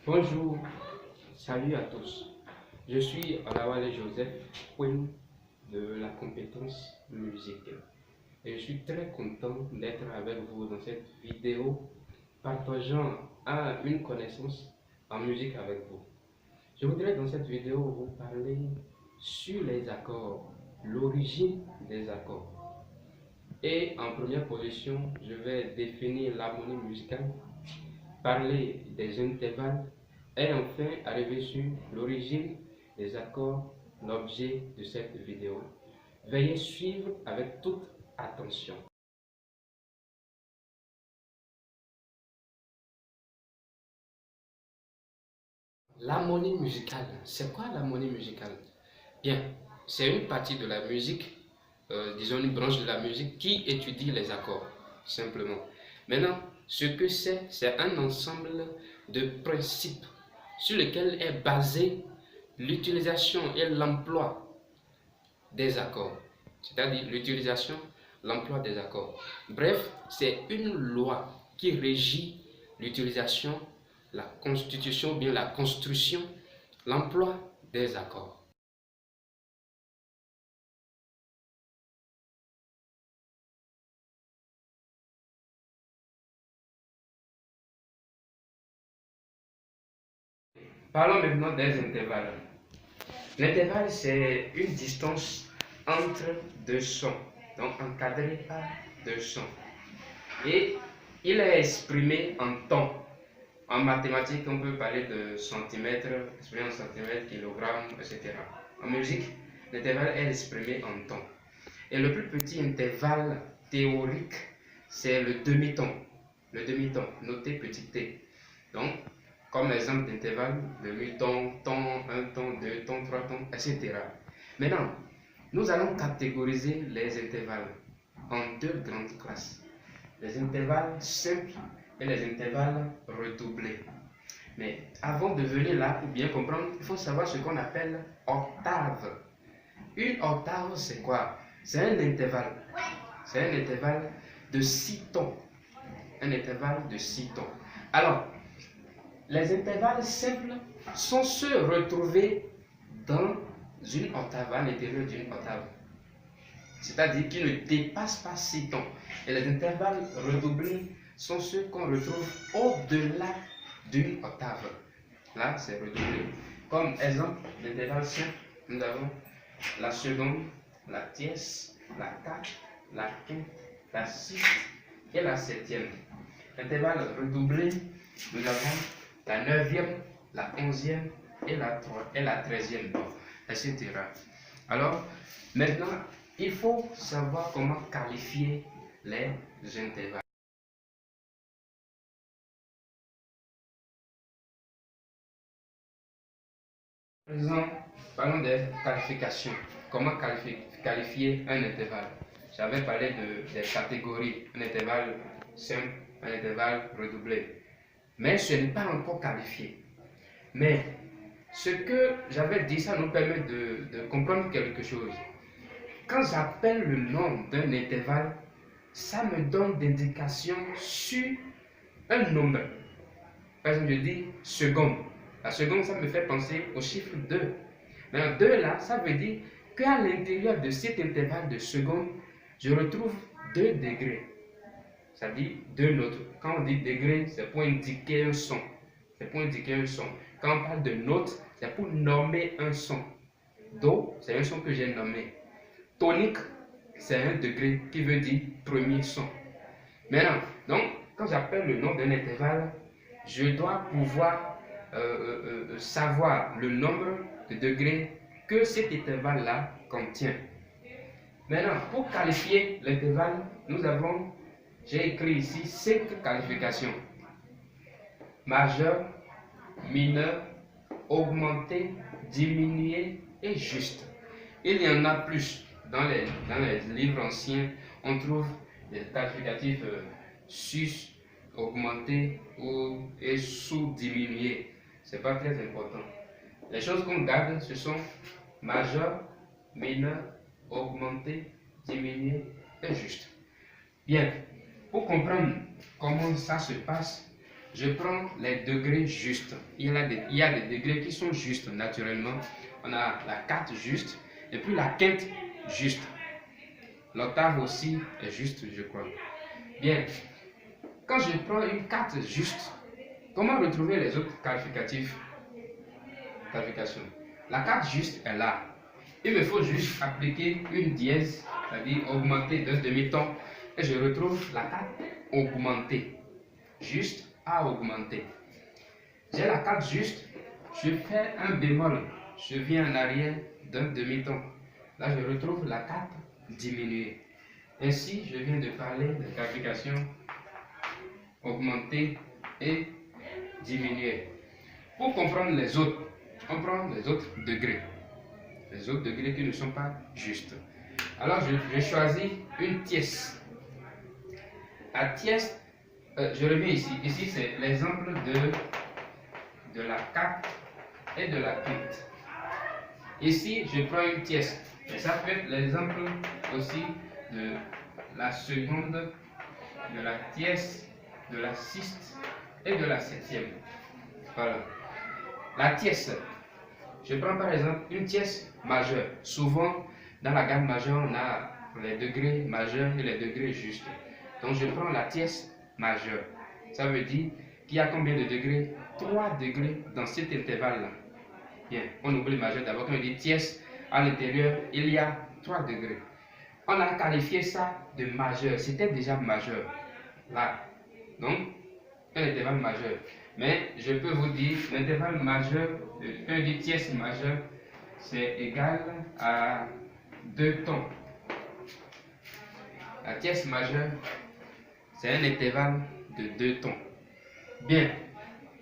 Bonjour, salut à tous. Je suis Olawale Joseph Quinn de la compétence musique et je suis très content d'être avec vous dans cette vidéo partageant une connaissance en musique avec vous. Je voudrais dans cette vidéo vous parler sur les accords, l'origine des accords. Et en première position, je vais définir l'harmonie musicale, parler des intervalles et enfin arriver sur l'origine des accords, l'objet de cette vidéo. Veuillez suivre avec toute attention. L'harmonie musicale, c'est quoi l'harmonie musicale? Bien, c'est une partie de la musique, disons une branche de la musique qui étudie les accords, simplement. Maintenant, ce que c'est un ensemble de principes sur lesquels est basée l'utilisation et l'emploi des accords, c'est-à-dire l'utilisation, l'emploi des accords. Bref, c'est une loi qui régit l'utilisation, la constitution, bien la construction, l'emploi des accords. Parlons maintenant des intervalles. L'intervalle, c'est une distance entre deux sons, donc encadrée par deux sons. Et il est exprimé en temps. En mathématiques, on peut parler de centimètres, exprimé en centimètres, kilogrammes, etc. En musique, l'intervalle est exprimé en temps. Et le plus petit intervalle théorique, c'est le demi-ton. Le demi-ton, noté petit t. Donc, comme exemple d'intervalle, demi-ton, ton, un ton, deux tons, trois tons, etc. Maintenant, nous allons catégoriser les intervalles en deux grandes classes. Les intervalles simples et les intervalles redoublés. Mais avant de venir là, pour bien comprendre, il faut savoir ce qu'on appelle octave. Une octave, c'est quoi? C'est un intervalle. C'est un intervalle de 6 tons. Un intervalle de 6 tons. Alors, les intervalles simples sont ceux retrouvés dans une octave, à l'intérieur d'une octave. C'est-à-dire qu'ils ne dépassent pas 6 tons. Et les intervalles redoublés sont ceux qu'on retrouve au-delà d'une octave. Là, c'est redoublé. Comme exemple d'intervalle simple, nous avons la seconde, la tierce, la quarte, la quinte, la sixième et la septième. Intervalle redoublé, nous avons la neuvième, la onzième et la treizième, etc. Alors, maintenant, il faut savoir comment qualifier les intervalles. Présent, parlons des qualifications. Comment qualifier un intervalle? J'avais parlé des catégories, un intervalle simple, un intervalle redoublé. Mais ce n'est pas encore qualifié. Mais ce que j'avais dit, ça nous permet de comprendre quelque chose. Quand j'appelle le nom d'un intervalle, ça me donne d'indications sur un nombre. Par exemple, je dis seconde. La seconde, ça me fait penser au chiffre 2. Mais 2 là, ça veut dire qu'à l'intérieur de cet intervalle de seconde, je retrouve 2 degrés. Ça dit 2 notes. Quand on dit degré, c'est pour indiquer un son. C'est pour indiquer un son. Quand on parle de notes, c'est pour nommer un son. Do, c'est un son que j'ai nommé. Tonique, c'est un degré qui veut dire premier son. Maintenant, donc, quand j'appelle le nom d'un intervalle, je dois pouvoir savoir le nombre de degrés que cet intervalle-là contient. Maintenant, pour qualifier l'intervalle, j'ai écrit ici 5 qualifications. Majeur, mineur, augmenté, diminué et juste. Il y en a plus. Dans les livres anciens, on trouve des qualificatifs sus, augmenté et sous-diminué. Ce n'est pas très important. Les choses qu'on garde, ce sont majeur, mineur, augmenté, diminué et juste. Bien, pour comprendre comment ça se passe, je prends les degrés justes. Il y a des degrés qui sont justes naturellement. On a la quarte juste et puis la quinte juste. L'octave aussi est juste, je crois. Bien, quand je prends une quarte juste, comment retrouver les autres qualificatifs? La quarte juste est là. Il me faut juste appliquer une dièse, c'est-à-dire augmenter d'un demi-ton, et je retrouve la quarte augmentée. Juste à augmenter. J'ai la quarte juste, je fais un bémol, je viens en arrière d'un demi-ton. Là, je retrouve la quarte diminuée. Ainsi, je viens de parler de qualification augmentée et diminuée. Pour comprendre les autres, on prend les autres degrés. Les autres degrés qui ne sont pas justes. Alors, je choisis une tierce. La tierce, je reviens ici. Ici, c'est l'exemple de la quarte et de la quinte. Ici, je prends une tierce. Et ça peut être l'exemple aussi de la seconde, de la tierce, de la sixte et de la septième. Voilà. La tierce. Je prends par exemple une tierce majeure. Souvent, dans la gamme majeure, on a les degrés majeurs et les degrés justes. Donc, je prends la tierce majeure. Ça veut dire qu'il y a combien de degrés? 3 degrés dans cet intervalle-là. Bien, on oublie majeur d'abord. Quand on dit tierce, à l'intérieur, il y a 3 degrés. On a qualifié ça de majeur. C'était déjà majeur. Là. Donc, un intervalle majeur. Mais je peux vous dire, l'intervalle majeur, un dit tierce majeur, c'est égal à 2 tons. La tierce majeure, c'est un intervalle de 2 tons. Bien,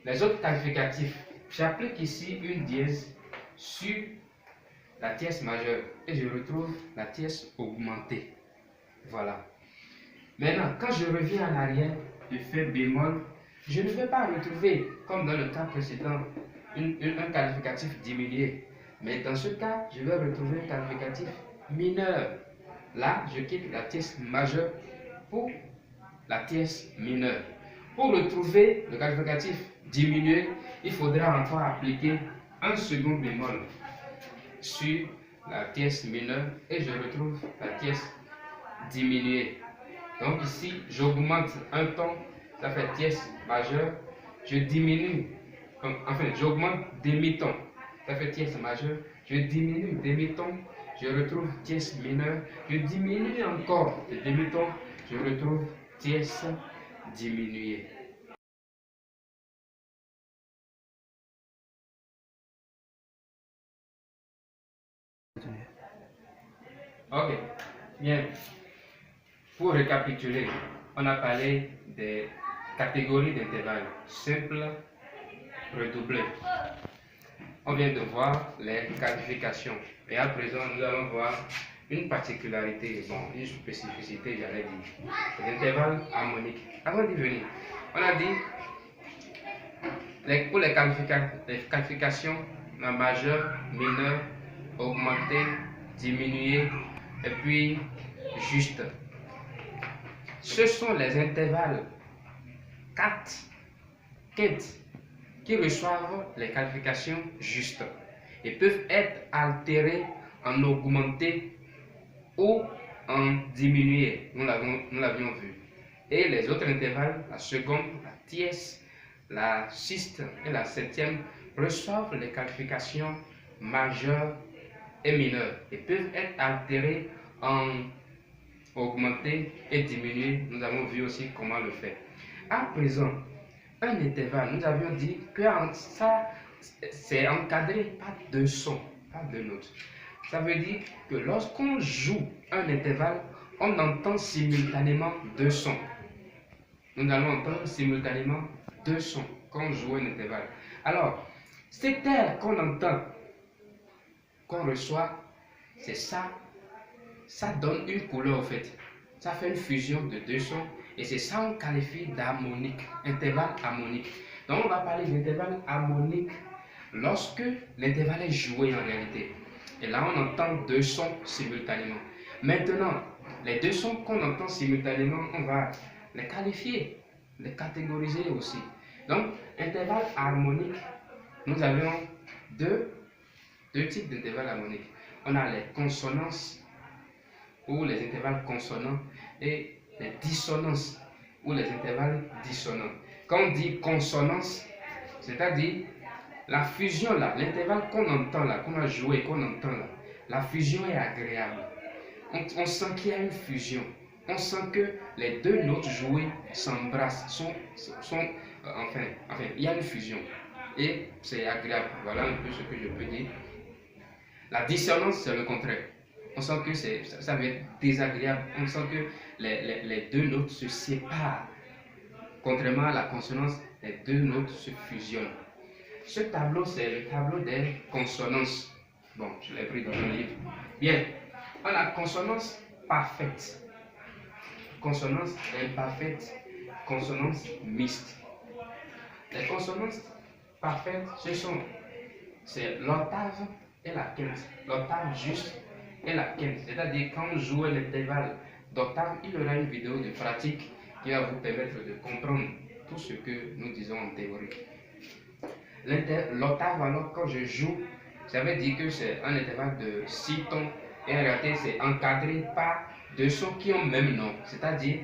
les autres qualificatifs, j'applique ici une dièse sur la tierce majeure et je retrouve la tierce augmentée. Voilà. Maintenant, quand je reviens en arrière, je fais bémol, je ne vais pas retrouver, comme dans le cas précédent, un qualificatif diminué. Mais dans ce cas, je vais retrouver un qualificatif mineur. Là, je quitte la tierce majeure pour la tierce mineure. Pour retrouver le qualificatif diminué, il faudra encore appliquer un second bémol sur la tierce mineure et je retrouve la tierce diminuée. Donc ici, j'augmente un ton, ça fait tierce majeure, je diminue, enfin j'augmente demi-ton, ça fait tierce majeure, je diminue demi-ton, je retrouve tierce mineure, je diminue encore de demi-ton, je retrouve tierce diminuée. Ok, bien. Pour récapituler, on a parlé des catégories d'intervalles simple, redoublé. On vient de voir les qualifications. Et à présent, nous allons voir une particularité, bon, une spécificité, j'allais dire, les intervalles harmoniques. Avant d'y venir, on a dit, pour les qualifications, la majeure, mineure, augmentée, diminuée, et puis juste. Ce sont les intervalles 4, quinte, qui reçoivent les qualifications justes et peuvent être altérés en augmenté ou en diminué. Nous l'avions vu. Et les autres intervalles, la seconde, la tierce, la sixte et la septième, reçoivent les qualifications majeures et mineures et peuvent être altérés en augmenter et diminuer. Nous avons vu aussi comment le faire. À présent, un intervalle, nous avions dit que ça, c'est encadré par 2 sons, pas 2 notes. Ça veut dire que lorsqu'on joue un intervalle, on entend simultanément 2 sons. Nous allons entendre simultanément 2 sons quand on joue un intervalle. Alors, cet air qu'on entend, qu'on reçoit, c'est ça. Ça donne une couleur au fait. Ça fait une fusion de 2 sons et c'est ça qu'on qualifie d'harmonique, intervalle harmonique. Donc on va parler d'intervalle harmonique lorsque l'intervalle est joué en réalité. Et là on entend 2 sons simultanément. Maintenant, les 2 sons qu'on entend simultanément, on va les qualifier, les catégoriser aussi. Donc, intervalle harmonique, nous avons deux types d'intervalles harmoniques. On a les consonances ou les intervalles consonants et les dissonances ou les intervalles dissonants. Quand on dit consonance, c'est-à-dire la fusion là, l'intervalle qu'on entend là, qu'on a joué, qu'on entend là, la fusion est agréable. On sent qu'il y a une fusion. On sent que les deux notes jouées s'embrassent, enfin, il y a une fusion. Et c'est agréable. Voilà un peu ce que je peux dire. La dissonance, c'est le contraire. On sent que ça va être désagréable. On sent que les deux notes se séparent. Contrairement à la consonance, les deux notes se fusionnent. Ce tableau, c'est le tableau des consonances. Bon, je l'ai pris dans un livre. Bien, on a consonance parfaite, consonance imparfaite, consonance mixte. Les consonances parfaites, c'est l'octave et la quinte. L'octave juste et la quinte. C'est-à-dire, quand on joue l'intervalle d'octave, il y aura une vidéo de pratique qui va vous permettre de comprendre tout ce que nous disons en théorie. L'octave, alors, quand je joue, ça veut dire que c'est un intervalle de 6 tons et en réalité, c'est encadré par deux sons qui ont le même nom. C'est-à-dire,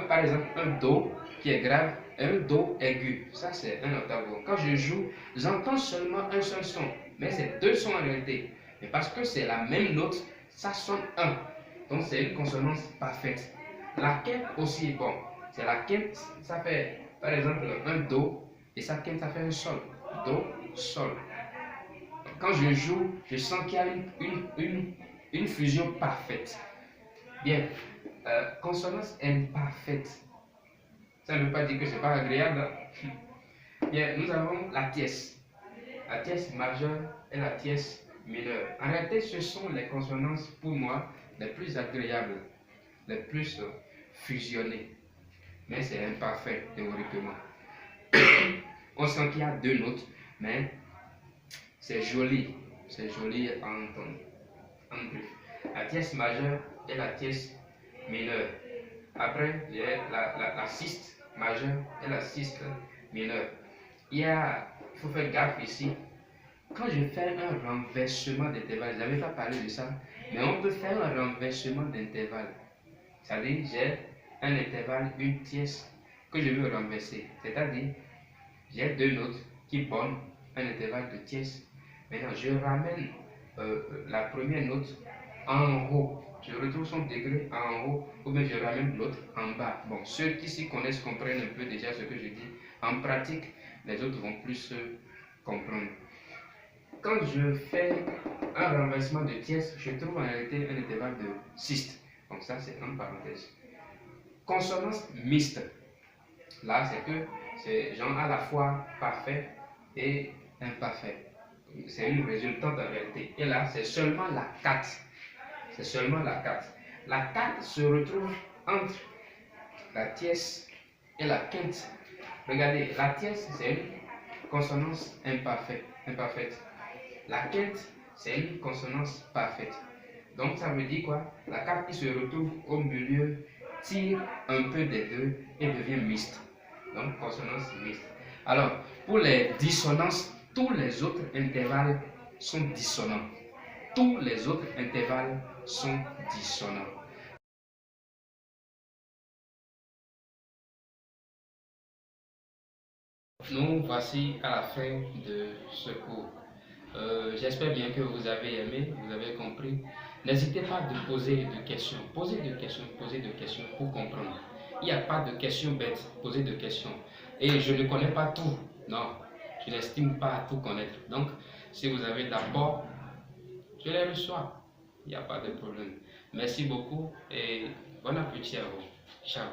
par exemple, un Do qui est grave et un Do aigu. Ça, c'est un octave. Quand je joue, j'entends seulement un seul son, mais c'est deux sons en réalité. Mais parce que c'est la même note, ça sonne un. Donc, c'est une consonance parfaite. La quinte aussi, bon, c'est la quinte, ça fait par exemple un Do et sa quinte, ça fait un Sol. Do, Sol. Quand je joue, je sens qu'il y a une fusion parfaite. Bien, consonance imparfaite. Ça ne veut pas dire que ce n'est pas agréable. Bien, nous avons la tierce majeure et la tierce mineure. En réalité, ce sont les consonances, pour moi, les plus agréables, les plus fusionnées. Mais c'est imparfait théoriquement. On sent qu'il y a deux notes, mais c'est joli à entendre. La tierce majeure et la tierce mineure. Après, il y a la sixte majeure et la sixte mineure. Il faut faire gaffe ici. Quand je fais un renversement d'intervalle, je n'avais pas parlé de ça, mais on peut faire un renversement d'intervalle. C'est-à-dire, j'ai un intervalle, une tierce que je veux renverser. C'est-à-dire, j'ai deux notes qui forment un intervalle de tierce. Maintenant, je ramène la première note en haut. Je retrouve son degré en haut, ou bien je ramène l'autre en bas. Bon, ceux qui s'y connaissent comprennent un peu déjà ce que je dis. En pratique, les autres vont plus comprendre. Quand je fais un renversement de tierce, je trouve en réalité un intervalle de sixte. Donc ça, c'est en parenthèse. Consonance mixte. Là, c'est genre à la fois parfait et imparfait. C'est une résultante en réalité. Et là, c'est seulement la 4. C'est seulement la 4. La 4 se retrouve entre la tierce et la quinte. Regardez, la tierce, c'est une consonance imparfaite. La quinte, c'est une consonance parfaite. Donc, ça veut dire quoi? La 4 qui se retrouve au milieu tire un peu des deux et devient mixte. Donc, consonance mixte. Alors, pour les dissonances, tous les autres intervalles sont dissonants. Tous les autres intervalles sont dissonants. Nous voici à la fin de ce cours. J'espère bien que vous avez aimé, vous avez compris. N'hésitez pas à poser de questions. Posez de questions pour comprendre. Il n'y a pas de questions bêtes, posez de questions. Et je ne connais pas tout. Non, je n'estime pas tout connaître. Donc, si vous avez d'abord, je les reçois. Il n'y a pas de problème. Merci beaucoup et bon appétit à vous. Ciao.